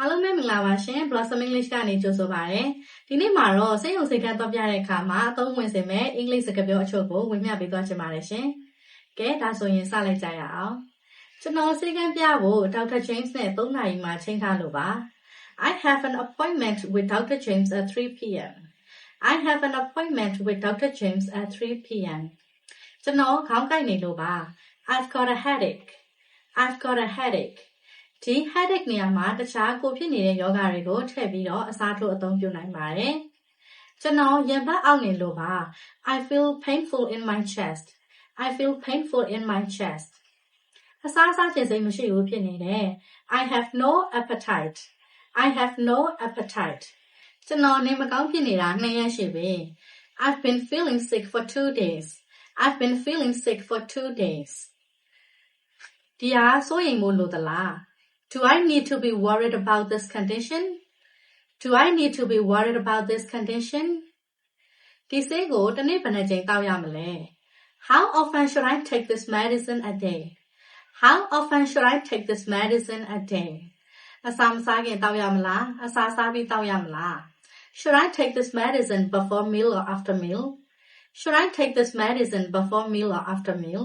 အားလုံးပဲမင်္ဂလာပါရှင် Blossom English ကနေကြိုဆိုပါရစေ။ဒီနေ့မှာတော့စိတ်ယုံစိတ်ကန်းသွားပြတဲ့အခါမှာအသုံးဝင်စေမယ့်အင်္ဂလိပ်စကားပြောအချို့ကိုဝင်မျှပေးသွားချင်ပါတယ်ရှင်။ကဲဒါဆိုရင်စလိုက်ကြရအောင်။ကျွန်တော်စိတ်ကန်းပြဖို့ Dr. James နဲ့3နာရီမှချိန်ထားလို့ပါ။ I have an appointment with Dr. James at 3 p.m. I have an appointment with Dr. James at 3 p.m. ကျွန်တော်ခေါင်းကိုက်နေလို့ပါ I've got a headache. I've got a headache. ဒီ headache နေရာမှာတခြားကိုဖြစ်နေတဲ့ယောဂတွေကိုထည့်ပြီးတော့အစားထိုးအသုံးပြုနိုင်ပါတယ်။ကျွန်တော်ရင်ဘတ်အောက်နေလို့ပါ I feel painful in my chest. I feel painful in my chest. အစားချင်စိတ်မရှိဘူးဖြစ်နေတယ် I have no appetite. I have no appetite. ကျွန်တော်နေမကောင်းဖြစ်နေတာ2ရက်ရှိပြီ I've been feeling sick for 2 days. I've been feeling sick for 2 days. ဒီဟာစိုးရိမ်ဖို့လိုသလား Do I need to be worried about this condition? Do I need to be worried about this condition? ဒီဆေးကိုတစ်နေ့ဘယ်နှကြိမ်တောက်ရမလဲ How often should I take this medicine a day? How often should I take this medicine a day? အစာမစားခင်တောက်ရမလားအစာစားပြီးတောက်ရမလား Should I take this medicine before meal or after meal? Should I take this medicine before meal or after meal?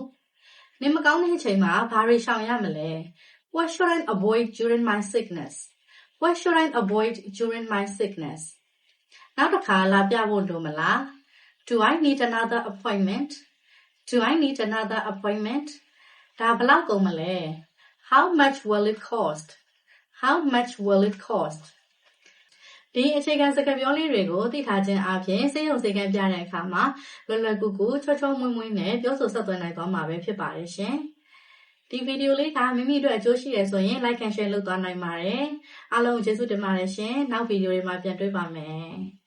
နေမကောင်းတဲ့အချိန်မှာဘာတွေရှောင်ရမလဲ What should I avoid during my sickness? What should I avoid during my sickness? နောက်တစ်ခါလာပြဖို့လိုမလား Do I need another appointment? Do I need another appointment? ဒါဘယ်လောက်ကုန်မလဲ How much will it cost? How much will it cost? ဒီအခြေခံစကားပြောလေးတွေကိုသိထားခြင်းအပြင်စိတ်ယုံစိတ်ကန်းပြတဲ့အခါမှာလွယ်လွယ်ကူကူချောချောမွေ့မွေ့နဲ့ပြောဆိုဆက်သွယ်နိုင်သွားမှာပဲဖြစ်ပါတယ်ရှင်။ဒီဗီဒီယိုလေးကမိမိတို့အကျိုးရှိရဆိုရင် like and share လုပ်သွားနိုင်ပါတယ်။အားလုံးကျေးဇူးတင်ပါတယ်ရှင်။နောက်ဗီဒီယိုတွေမှာပြန်တွေ့ပါမယ်။